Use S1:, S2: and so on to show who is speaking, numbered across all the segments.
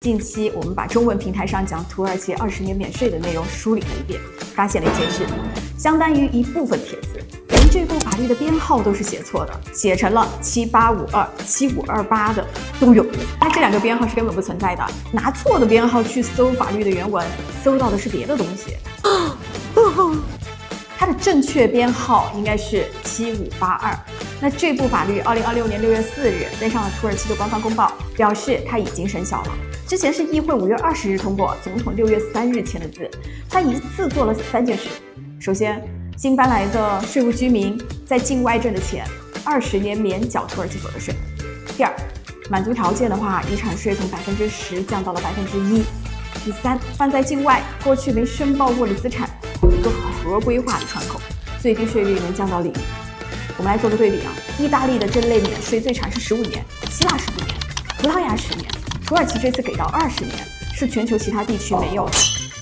S1: 近期我们把中文平台上讲土耳其20年免税的内容梳理了一遍，发现了一件事，相当于一部分帖子连这部法律的编号都是写错的，写成了7852、7528的都有。那这两个编号是根本不存在的，拿错的编号去搜法律的原文，搜到的是别的东西。它的正确编号应该是7582。那这部法律2026年6月4日登上了土耳其的官方公报，表示它已经生效了。之前是议会5月20日通过，总统6月3日签的字。它一次做了3件事：首先，新搬来的税务居民在境外挣的钱20年免缴土耳其所得税；第二，满足条件的话，遗产税从10%降到了1%；第三，放在境外过去没申报过的资产有一个合规化的窗口，最低税率能降到0%。我们来做个对比啊，意大利的这类免税最长是15年，希腊15年，葡萄牙10年，土耳其这次给到20年，是全球其他地区没有的。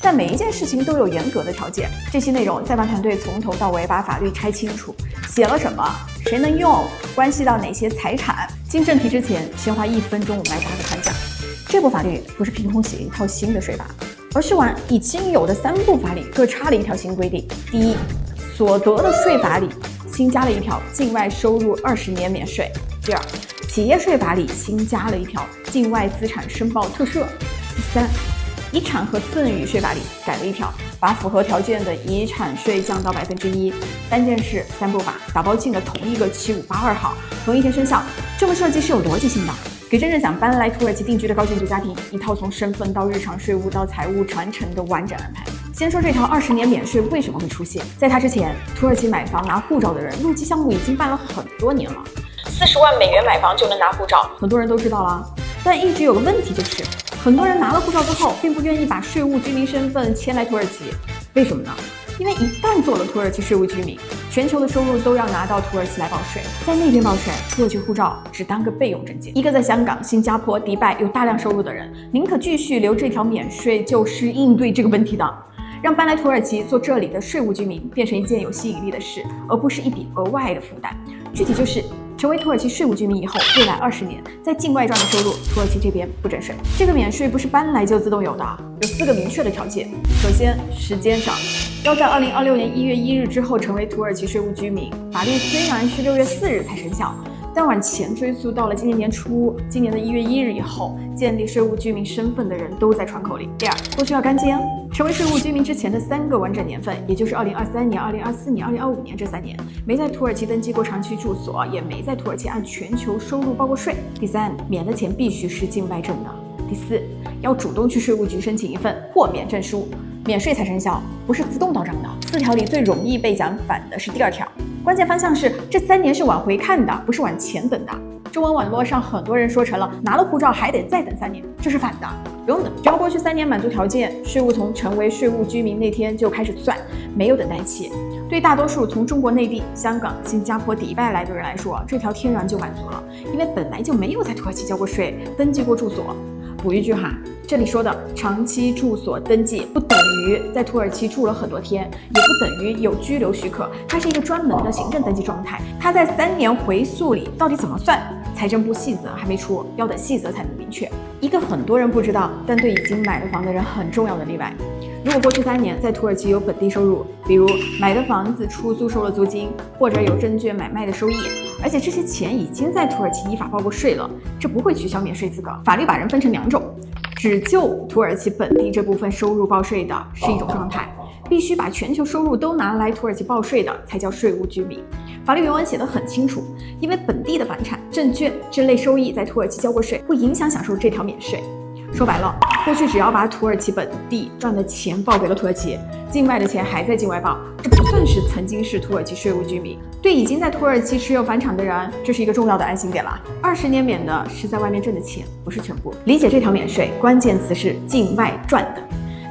S1: 但每一件事情都有严格的条件，这些内容裁判团队从头到尾把法律拆清楚，写了什么，谁能用，关系到哪些财产。进正题之前，先花1分钟我们来打个团讲。这部法律不是凭空写一套新的税法，而是往已经有的3部法里各插了一条新规定。第一，所得的税法里新加了一条境外收入20年免税；第二，企业税法里新加了一条境外资产申报特赦；第三，遗产和赠与税法里改了一条，把符合条件的遗产税降到1%。3件事3部法打包进了同一个7582号，同一天生效。这么设计是有逻辑性的，给真正想搬来土耳其定居的高净值家庭一套从身份到日常税务到财务传承的完整安排。先说这条20年免税为什么会出现，在它之前，土耳其买房拿护照的人陆基项目已经办了很多年了，40万美元买房就能拿护照，很多人都知道了。但一直有个问题，就是很多人拿了护照之后，并不愿意把税务居民身份迁来土耳其，为什么呢？因为一旦做了土耳其税务居民，全球的收入都要拿到土耳其来报税，在那边报税，土耳其护照只当个备用证件。一个在香港、新加坡、迪拜有大量收入的人，宁可继续留这条免税，就是应对这个问题的。让搬来土耳其做这里的税务居民变成一件有吸引力的事，而不是一笔额外的负担。具体就是成为土耳其税务居民以后，未来20年在境外赚的收入，土耳其这边不征税。这个免税不是搬来就自动有的，有4个明确的条件。首先，时间上要在2026年1月1日之后成为土耳其税务居民。法律虽然是6月4日才生效，但往前追溯到了今年年初，今年的1月1日以后，建立税务居民身份的人都在窗口里。第二，过去要干尖，成为税务居民之前的3个完整年份，也就是2023年、2024年、2025年这3年，没在土耳其登记过长期住所，也没在土耳其按全球收入报过税。第三，免的钱必须是境外挣的。第四，要主动去税务局申请一份豁免证书，免税才生效，不是自动到账的。4条里最容易被讲反的是第2条，关键方向是这3年是往回看的，不是往前等的。中文网络上很多人说成了拿了护照还得再等3年，这是反的，不用等，只要过去3年满足条件，税务从成为税务居民那天就开始算，没有等待期。对大多数从中国内地、香港、新加坡、迪拜来的人来说，这条天然就满足了，因为本来就没有在土耳其交过税、登记过住所。补一句哈，这里说的长期住所登记不等于在土耳其住了很多天，也不等于有居留许可，它是一个专门的行政登记状态。它在3年回溯里到底怎么算，财政部细则还没出，要等细则才能明确。一个很多人不知道，但对已经买了房的人很重要的例外。如果过去3年在土耳其有本地收入，比如买的房子出租收了租金，或者有证券买卖的收益，而且这些钱已经在土耳其依法报过税了，这不会取消免税资格。法律把人分成2种，只就土耳其本地这部分收入报税的是一种状态，必须把全球收入都拿来土耳其报税的才叫税务居民。法律原文写得很清楚，因为本地的房产、证券这类收益在土耳其交过税，不影响享受这条免税。说白了，过去只要把土耳其本地赚的钱报给了土耳其，境外的钱还在境外报，这不算是曾经是土耳其税务居民。对已经在土耳其持有房产的人，这是一个重要的安心点了。20年免的是在外面挣的钱，不是全部。理解这条免税，关键词是境外赚的。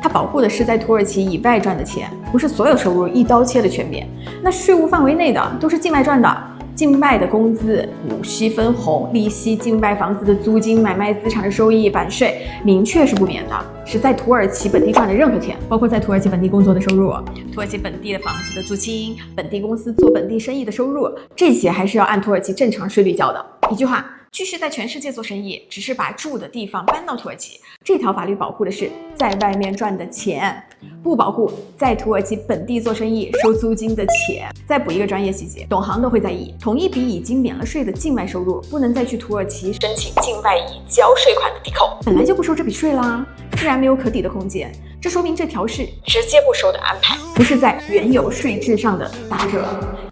S1: 它保护的是在土耳其以外赚的钱，不是所有收入一刀切的全免。那税务范围内的都是境外赚的，境外的工资、股息分红、利息、境外房子的租金、买卖资产的收益、版税，明确是不免的。是在土耳其本地赚的任何钱，包括在土耳其本地工作的收入、土耳其本地的房子的租金、本地公司做本地生意的收入，这些还是要按土耳其正常税率交的。一句话，继续在全世界做生意，只是把住的地方搬到土耳其。这条法律保护的是在外面赚的钱，不保护在土耳其本地做生意收租金的钱。再补一个专业细节，懂行的会在意，同一笔已经免了税的境外收入，不能再去土耳其申请境外移交税款的抵扣，本来就不收这笔税啦，自然没有可抵的空间。这说明这条是直接不收的安排，不是在原有税制上的打折。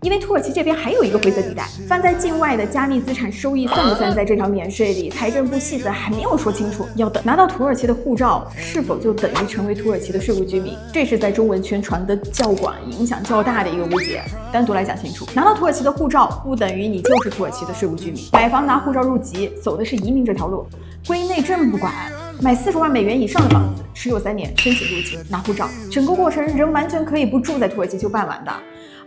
S1: 因为土耳其这边还有一个灰色地带，放在境外的加密资产收益算不算在这条免税里？财政部细则还没有说清楚，要等拿到土耳其的护照，是否就等于成为土耳其的税务居民？这是在中文圈传的较广、影响较大的一个误解。单独来讲清楚，拿到土耳其的护照不等于你就是土耳其的税务居民。买房拿护照入籍，走的是移民这条路，归内政不管。买40万美元以上的房子，持有3年申请入籍拿护照，整个过程人完全可以不住在土耳其就办完的。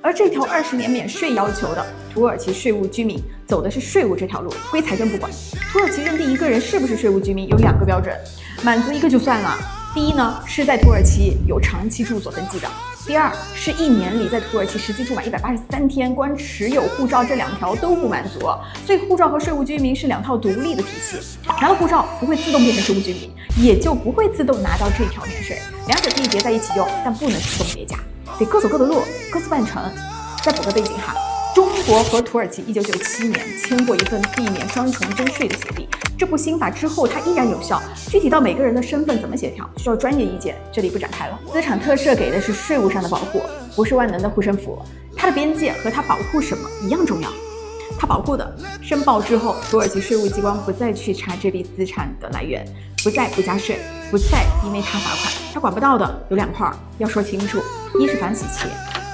S1: 而这条20年免税要求的土耳其税务居民走的是税务这条路，归财政不管。土耳其认定一个人是不是税务居民有2个标准，满足一个就算了。第一呢，是在土耳其有长期住所登记的；第二是1年里在土耳其实际住满183天，光持有护照这2条都不满足，所以护照和税务居民是2套独立的体系。拿了护照不会自动变成税务居民，也就不会自动拿到这条免税，两者可以叠在一起用，但不能自动叠加，得各走各的路，各自办成。再补个背景哈，中国和土耳其1997年签过一份避免双重征税的协定，这部新法之后它依然有效，具体到每个人的身份怎么协调，需要专业意见，这里不展开了。资产特赦给的是税务上的保护，不是万能的护身符，它的边界和它保护什么一样重要。它保护的申报之后，土耳其税务机关不再去查这笔资产的来源，不再不加税，不再因为它罚款。它管不到的有2块要说清楚，一是反洗钱，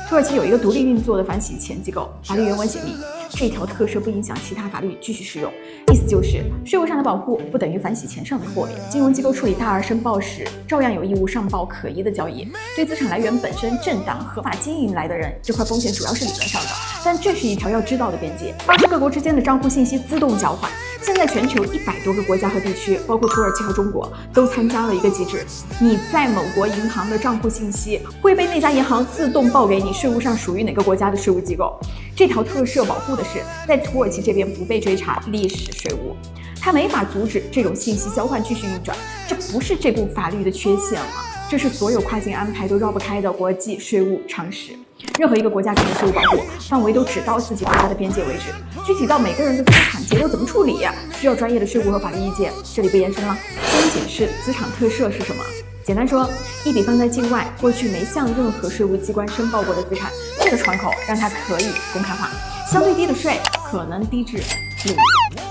S1: 土耳其有一个独立运作的反洗钱机构，法律原文写明，这条特赦不影响其他法律继续适用。意思就是税务上的保护不等于反洗钱上的豁免，金融机构处理大额申报时照样有义务上报可疑的交易。对资产来源本身正当合法经营来的人，这块风险主要是理论上的，但这是一条要知道的边界。二是各国之间的账户信息自动交换，现在全球100多个国家和地区，包括土耳其和中国，都参加了一个机制，你在某国银行的账户信息会被那家银行自动报给你税务上属于哪个国家的税务机构。这条特赦保护的是在土耳其这边不被追查历史税务，它没法阻止这种信息交换继续运转，这不是这部法律的缺陷了，这是所有跨境安排都绕不开的国际税务常识。任何一个国家给的税务保护范围都只到自己国家的边界为止，具体到每个人的资产结构怎么处理，需要专业的税务和法律意见，这里不延伸了。先解释资产特赦是什么。简单说，一笔放在境外，过去没向任何税务机关申报过的资产，这个窗口让它可以公开化，相对低的税可能低至0。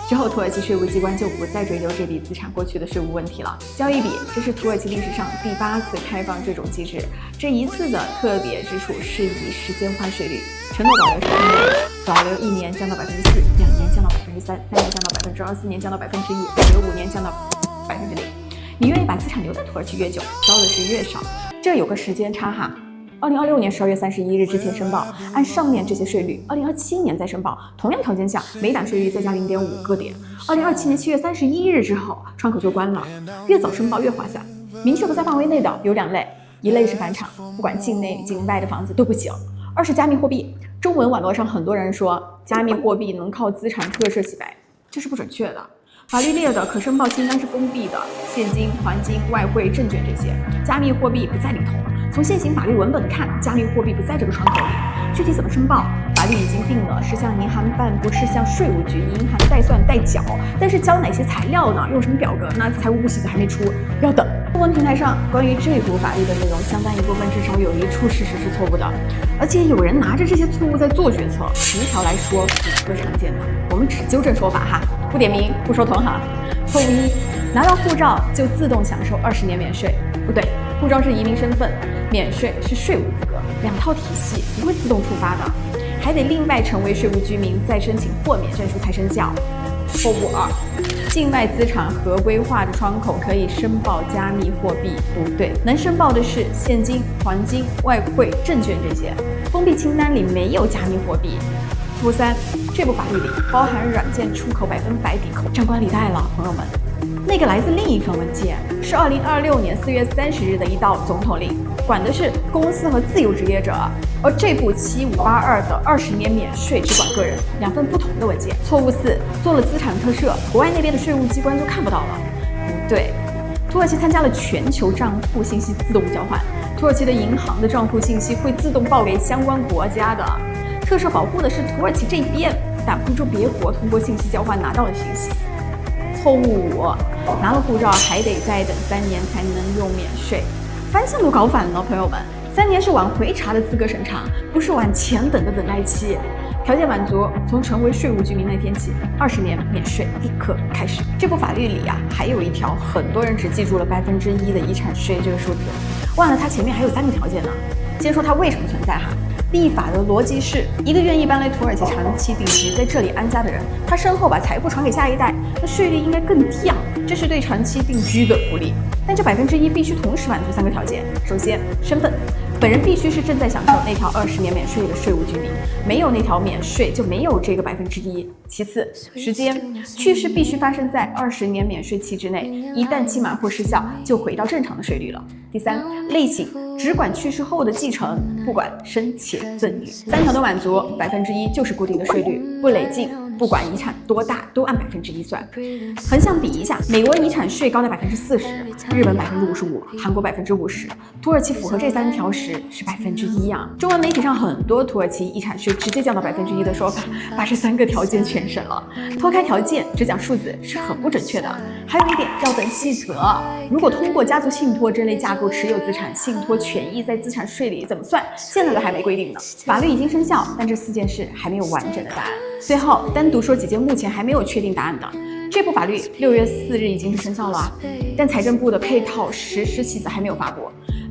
S1: 之后土耳其税务机关就不再追究这笔资产过去的税务问题了。交一笔，这是土耳其历史上第8次开放这种机制。这一次的特别之处是以时间换税率，承诺保留12年，保留1年降到4%，2年降到3%，3年降到2%，4年降到1%，保留5年降到0%。你愿意把资产留在土耳其越久，交的是越少。这有个时间差哈。2026年12月31日之前申报，按上面这些税率；2027年再申报，同样条件下，每档税率再加0.5个点。2027年7月31日之后，窗口就关了。越早申报越划算。明确不在范围内的有2类，一类是返场，不管境内境外的房子都不行；二是加密货币。中文网络上很多人说加密货币能靠资产特赦洗白，这是不准确的。法律列的可申报清单是封闭的，现金、黄金、外汇、证券这些，加密货币不在里头。从现行法律文本看，加密货币不在这个窗口里。具体怎么申报，法律已经定了，是向银行办，不是向税务局，银行代算代缴。但是交哪些材料呢？用什么表格呢？财务部细则还没出，要等。中文平台上关于这部法律的内容，相当一部分至少有1处事实是错误的，而且有人拿着这些错误在做决策。10条来说5个常见的，我们只纠正说法哈，不点名，不说同行。错误1，拿到护照就自动享受20年免税，不对，护照是移民身份，免税是税务资格，2套体系不会自动触发的，还得另外成为税务居民再申请豁免证书才生效。错误2，境外资产合规化的窗口可以申报加密货币，不对，能申报的是现金、黄金、外汇、证券这些，封闭清单里没有加密货币。错误3，这部法律里包含软件出口100%抵扣，张冠李戴了，朋友们。那个来自另一份文件是2026年4月30日的一道总统令，管的是公司和自由职业者，而这部7582的20年免税只管个人，两份不同的文件。错误4，做了资产特赦，国外那边的税务机关就看不到了。对，土耳其参加了全球账户信息自动交换，土耳其的银行的账户信息会自动报给相关国家的。特赦保护的是土耳其这边，但欧洲别国通过信息交换拿到了信息。错误5，拿了护照还得再等3年才能用免税，方向都搞反了，朋友们。3年是往回查的资格审查，不是往前等的等待期。条件满足，从成为税务居民那天起，20年免税立刻开始。这部法律里还有一条，很多人只记住了1%的遗产税这个数字，忘了它前面还有3个条件呢。先说它为什么存在立法的逻辑是，一个愿意搬来土耳其长期定居，在这里安家的人，他身后把财富传给下一代，那税率应该更低这是对长期定居的鼓励。但这1%必须同时满足3个条件。首先，身份，本人必须是正在享受那条20年免税的税务居民，没有那条免税就没有这个1%。其次，时间，去世必须发生在20年免税期之内，一旦期满或失效，就回到正常的税率了。第三，类型，只管去世后的继承，不管生前赠与，3条都满足，1%就是固定的税率，不累进，不管遗产多大都按1%算。横向比一下，美国遗产税高达40%，日本55%，韩国50%，土耳其符合这3条时是1%中文媒体上很多土耳其遗产税直接降到1%的说法，把这3个条件全省了。脱开条件只讲数字是很不准确的。还有一点要等细则，如果通过家族信托这类架构持有资产，信托权益在资产税里怎么算，现在都还没规定呢。法律已经生效，但这4件事还没有完整的答案。最后单独说几件目前还没有确定答案的。这部法律6月4日已经是生效了但财政部的配套实施细则还没有发布。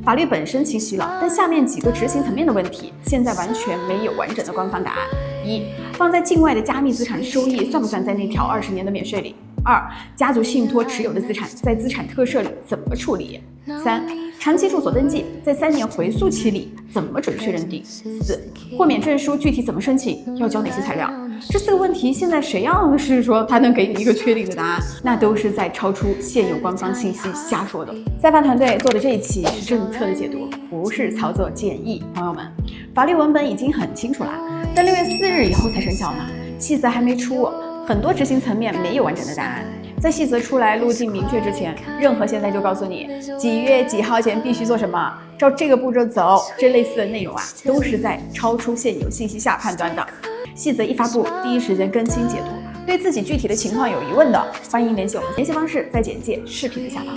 S1: 法律本身清晰了，但下面几个执行层面的问题，现在完全没有完整的官方答案。1. 放在境外的加密资产收益算不算在那条20年的免税里？2. 家族信托持有的资产在资产特赦里怎么处理？3. 长期住所登记在3年回溯期里怎么准确认定？4. 豁免证书具体怎么申请，要交哪些材料？这4个问题，现在谁要是说他能给你一个确定的答案，那都是在超出现有官方信息瞎说的。赛发团队做的这一期是政策的解读，不是操作建议。朋友们，法律文本已经很清楚了，但6月4日以后才生效呢，细则还没出，很多执行层面没有完整的答案。在细则出来路径明确之前，任何现在就告诉你几月几号前必须做什么，照这个步骤走，这类似的内容都是在超出现有信息下判断的。细则一发布，第一时间更新解读。对自己具体的情况有疑问的，欢迎联系我们，联系方式在简介视频的下方。